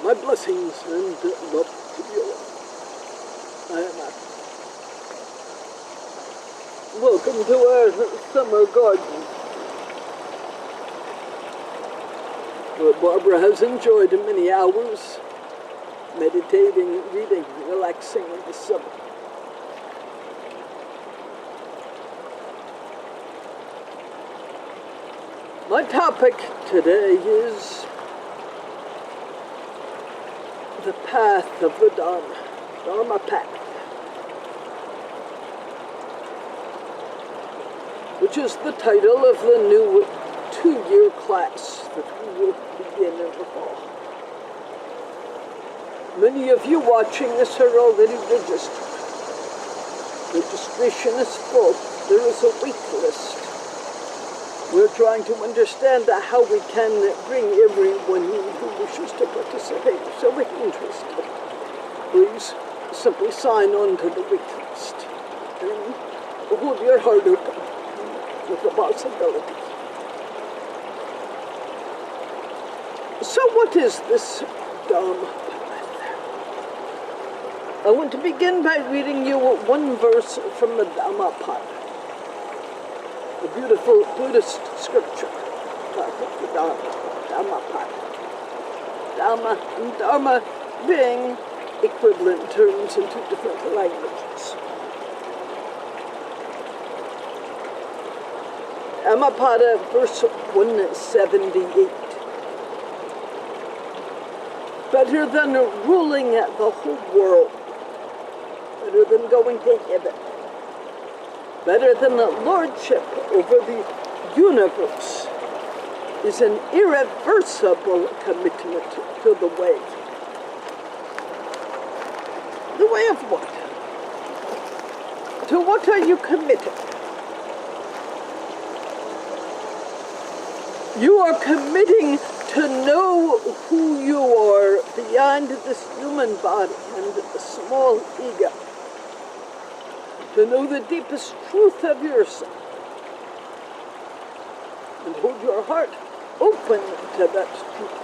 My blessings and love to you all. I am welcome to our summer garden, where Barbara has enjoyed many hours meditating, reading, relaxing in the summer. My topic today is the path of the Dharma, Dharma path, which is the title of the new 2-year class that we will begin in the fall. Many of you watching this are already registered. Registration is full. There is a wait list. We're trying to understand how we can bring everyone who wishes to participate. So if interested, please simply sign on to the wait list and hold your heart open with the possibility. So what is this Dharma path? I want to begin by reading you one verse from the Dharma path, a beautiful Buddhist scripture, the Dharma path. Dharma and Dharma being equivalent terms in 2 different languages. Dhammapada, verse 178. Better than ruling the whole world, better than going to heaven, better than the lordship over the universe is an irreversible commitment to the way. The way of what? To what are you committed? You are committing to know who you are beyond this human body and the small ego. To know the deepest truth of yourself. And hold your heart open to that truth.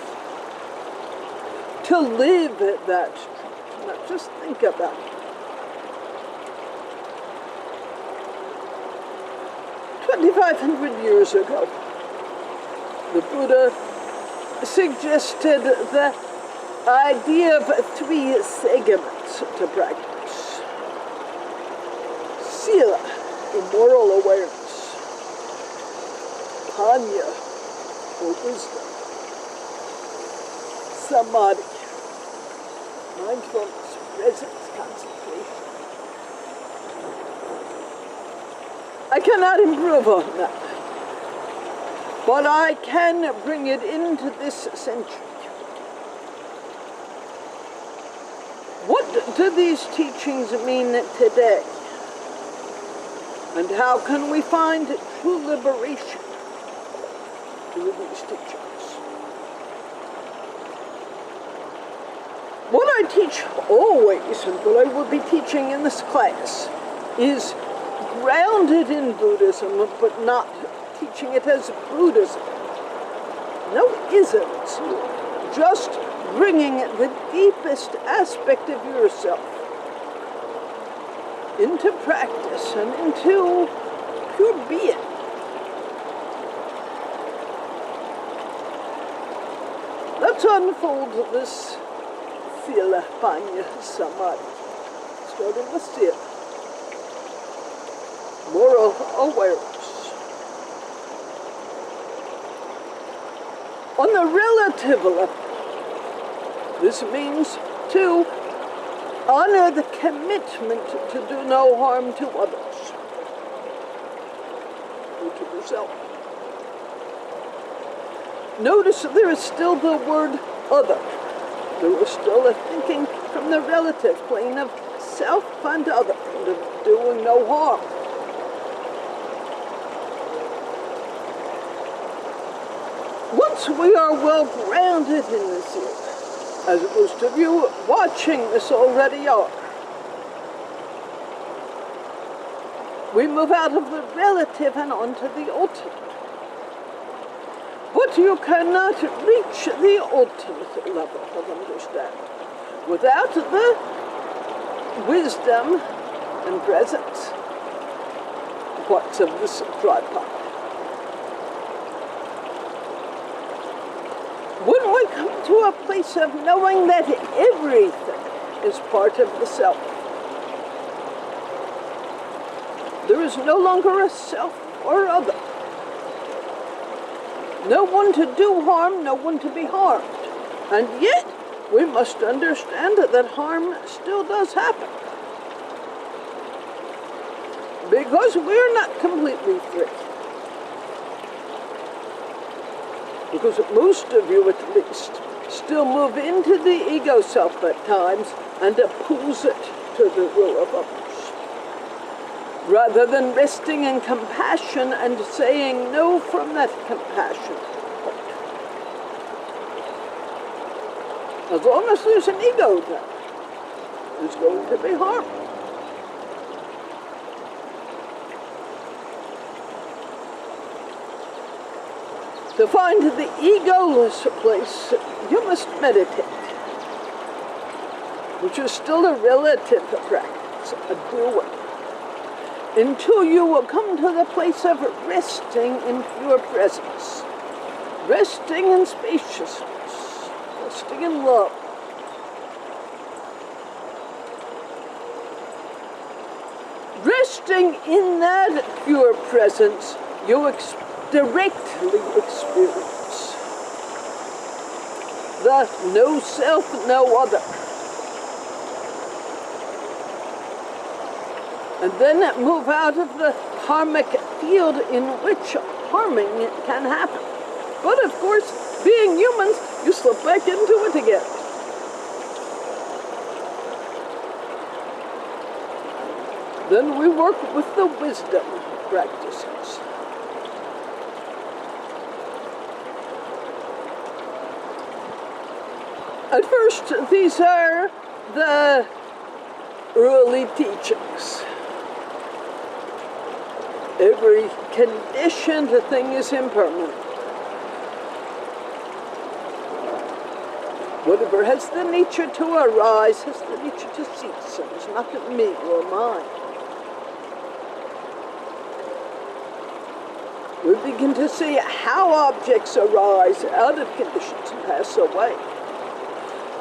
To live that truth, not just think about it. 2,500 years ago, the Buddha suggested the idea of 3 segments to practice. Sila, moral awareness. Panya, or wisdom. Samadhi, mindfulness, presence, concentration. I cannot improve on that, but I can bring it into this century. What do these teachings mean today? And how can we find true liberation through these teachings? What I teach always, and what I will be teaching in this class, is grounded in Buddhism, but not teaching it as Buddhism. No isms, just bringing the deepest aspect of yourself into practice and into pure being. Let's unfold this Sila, Panya, Samadhi, starting with Sila. Moral awareness. On the relative level, this means to honor the commitment to do no harm to others or to yourself. Notice there is still the word other. There is still a thinking from the relative plane of self and other, and of doing no harm. Once we are well grounded in this area, as most of you watching this already are, we move out of the relative and onto the ultimate. But you cannot reach the ultimate level of understanding without the wisdom and presence parts of this tripod. When we come to a place of knowing that everything is part of the self, there is no longer a self or other. No one to do harm, no one to be harmed. And yet, we must understand that harm still does happen. Because we're not completely free. Because most of you, at least, still move into the ego self at times and oppose it to the will of others. Rather than resting in compassion and saying no from that compassion. As long as there's an ego there, there's going to be harm. To find the egoless place, you must meditate, which is still a relative practice, a doing, until you will come to the place of resting in pure presence, resting in spaciousness, resting in love. Resting in that pure presence, you directly experience the no self, no other. And then move out of the karmic field in which harming can happen. But of course, being humans, you slip back into it again. Then we work with the wisdom practices. At first, these are the early teachings. Every conditioned thing is impermanent. Whatever has the nature to arise has the nature to cease, and is not of me or mine. We begin to see how objects arise out of conditions and pass away.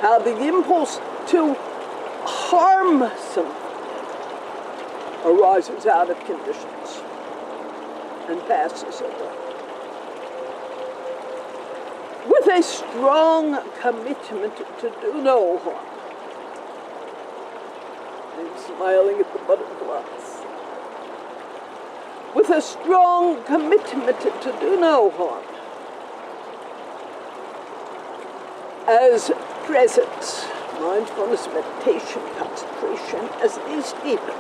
How the impulse to harm something arises out of conditions and passes away. With a strong commitment to do no harm. I'm smiling at the butterflies. With a strong commitment to do no harm. As presence, mindfulness, meditation, concentration, as these deepen,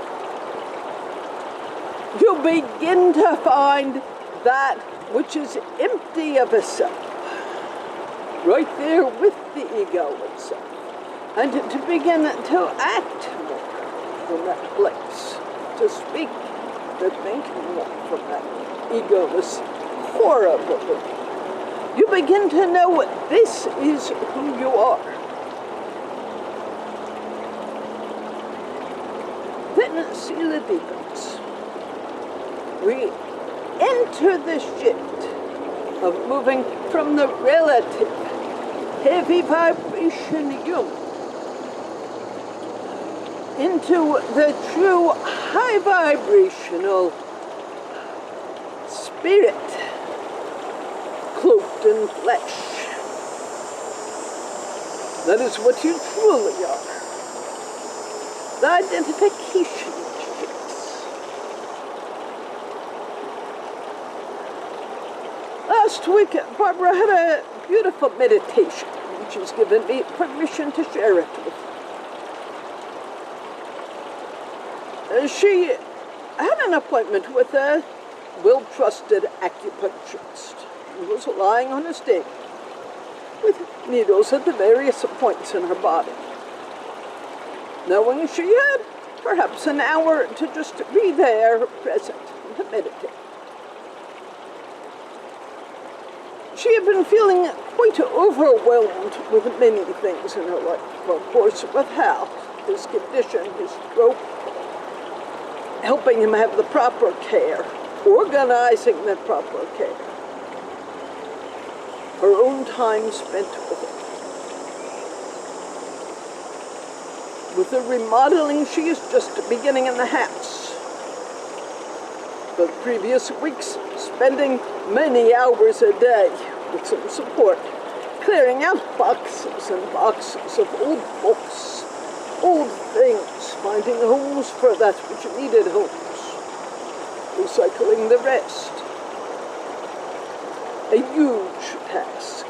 you begin to find that which is empty of a self, right there with the ego itself, and to begin to act more from that place, to speak, to think more from that egoless core of the living. You begin to know this is who you are. Then Sila deepens. We enter the shift of moving from the relative heavy vibration human into the true high vibrational spirit cloaked in flesh. That is what you truly are. The identification shifts. Last week, Barbara had a beautiful meditation, which has given me permission to share it with you. She had an appointment with a well-trusted acupuncturist. He was lying on a stake with needles at the various points in her body. Knowing she had perhaps an hour to just be there, present, and to meditate. She had been feeling quite overwhelmed with many things in her life. Of course, with Hal, his condition, his stroke, helping him have the proper care, organizing the proper care. Her own time spent with it. With the remodeling, she is just beginning in the house. The previous weeks, spending many hours a day with some support, clearing out boxes and boxes of old books, old things, finding homes for that which needed homes, recycling the rest. A huge task.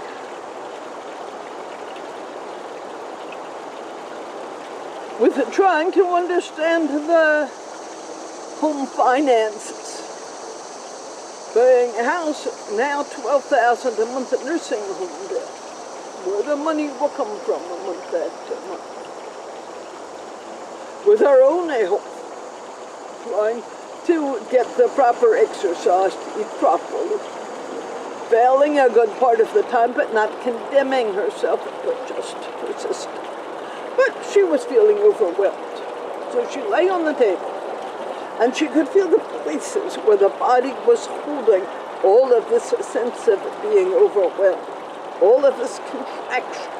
With trying to understand the home finances. Paying a house now $12,000 a month at nursing home bill. Where the money will come from a month after month. With her own health, trying to get the proper exercise to eat properly. Failing a good part of the time, but not condemning herself, but just persistent. But she was feeling overwhelmed, so she lay on the table. And she could feel the places where the body was holding all of this sense of being overwhelmed, all of this contraction.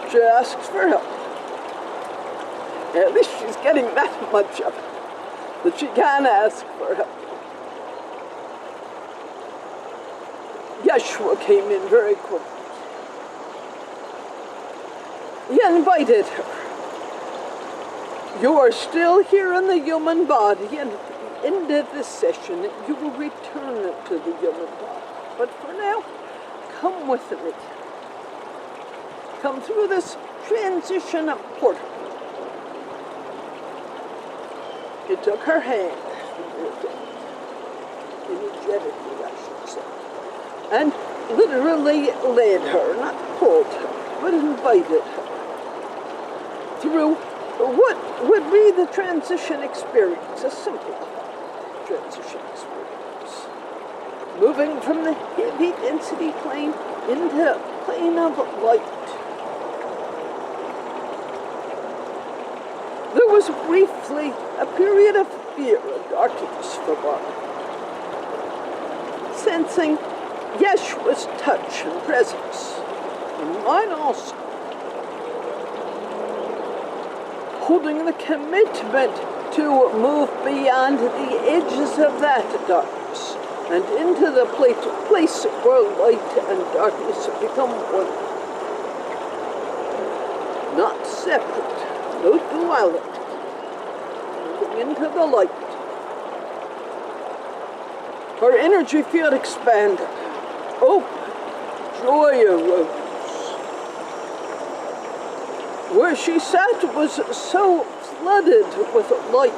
She asks for help. At least she's getting that much of it, that she can ask for help. Yeshua came in very quickly. He invited her. You are still here in the human body, and at the end of this session, you will return to the human body. But for now, come with me. Come through this transition portal. He took her hand, energetically, I should say, and literally led her, not pulled her, but invited her through what would be the transition experience, a simple transition experience. Moving from the heavy density plane into a plane of light. There was briefly a period of fear and darkness for Barbara. Sensing Yeshua's touch and presence, and mine also. Holding the commitment to move beyond the edges of that darkness and into the place where light and darkness become one. Not separate, no duality. Moving into the light. Her energy field expanded. Open, joy arose. Where she sat was so flooded with light,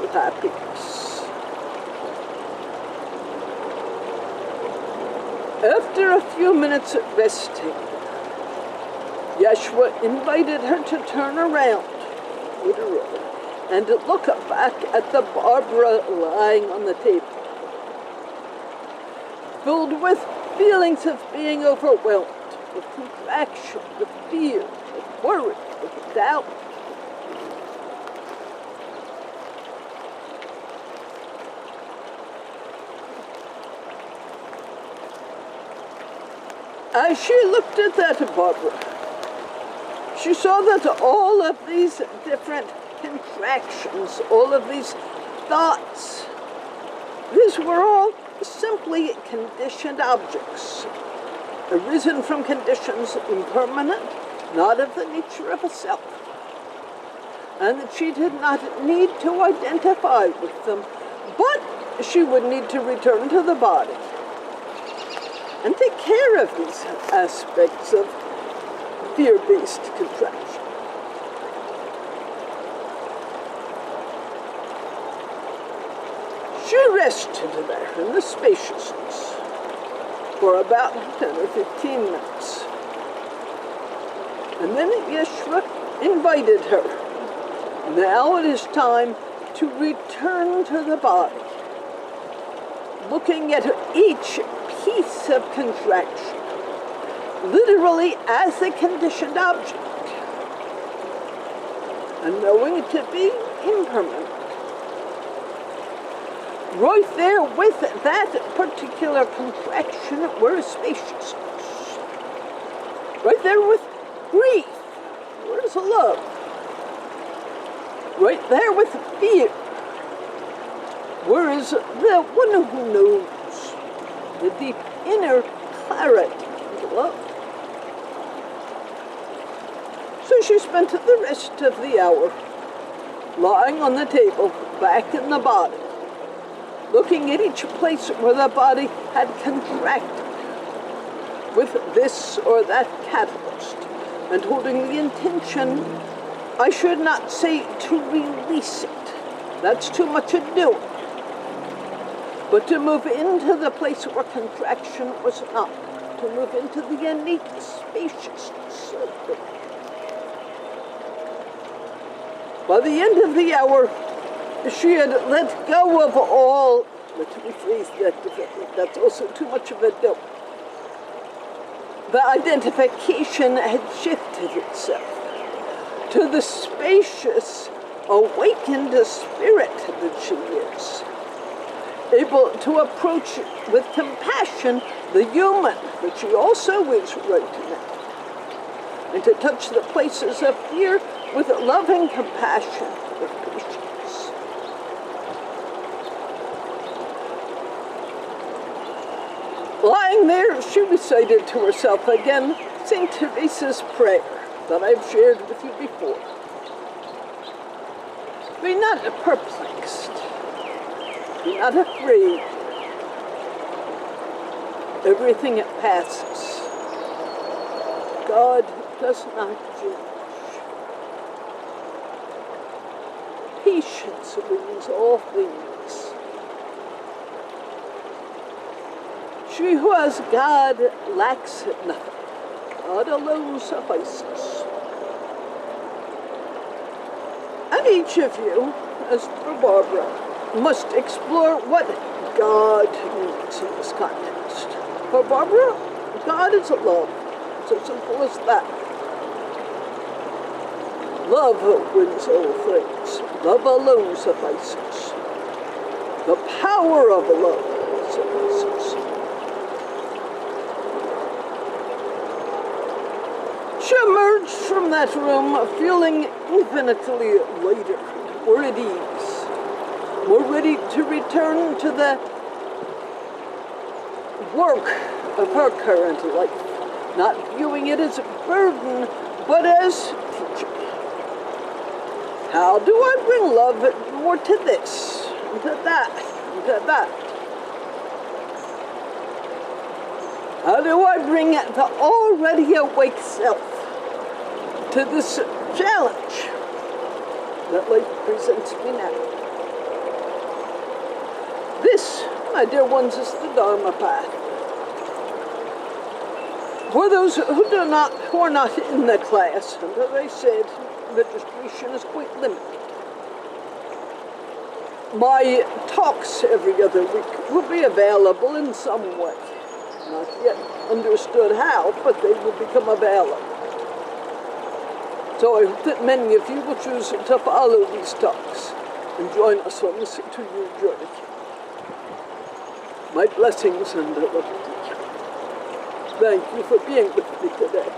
with happiness. After a few minutes of resting, Yeshua invited her to turn around, literally, and look back at the Barbara lying on the table, filled with feelings of being overwhelmed, with contraction, with fear, with worry, with doubt. As she looked at that Barbara, she saw that all of these different contractions, all of these thoughts, these were all simply conditioned objects, arisen from conditions impermanent, not of the nature of a self, and that she did not need to identify with them, but she would need to return to the body and take care of these aspects of fear-based contraction. She rested there in the spaciousness for about 10 or 15 minutes. And then Yeshua invited her. Now it is time to return to the body, looking at each piece of contraction, literally as a conditioned object, and knowing it to be impermanent. Right there with that particular contraction were spaciousness. Right there with grief, where's love? Right there with fear, where is the one who knows the deep inner clarity of love? So she spent the rest of the hour lying on the table, back in the body, looking at each place where the body had contracted with this or that catalyst, and holding the intention, I should not say to release it, that's too much ado, but to move into the place where contraction was not, to move into the innate spaciousness of the mind. By the end of the hour, she had let go of all, let me rephrase that, that's also too much of a dope. The identification had shifted itself to the spacious, awakened spirit that she is, able to approach with compassion the human that she also is right now, and to touch the places of fear with loving compassion, with patience. Lying there, she recited to herself again St. Teresa's prayer that I've shared with you before. Be not perplexed. Be not afraid. Everything passes. God does not judge. Patience wins all things. She who has God lacks nothing. God alone suffices. And each of you, as for Barbara, must explore what God means in this context. For Barbara, God is love. It's as simple as that. Love wins all things. Love alone suffices. The power of love suffices. She emerged from that room feeling infinitely lighter, more at ease, more ready to return to the work of her current life, not viewing it as a burden, but as teaching. How do I bring love more to this, and to that, and to that? How do I bring the already awake self to this challenge that life presents me now? This, my dear ones, is the Dharma path. For those who are not in the class, and as I said, registration is quite limited. My talks every other week will be available in some way. Not yet understood how, but they will become available. So I hope that many of you will choose to follow these talks and join us on this interview journey. My blessings and love to you. Thank you for being with me today.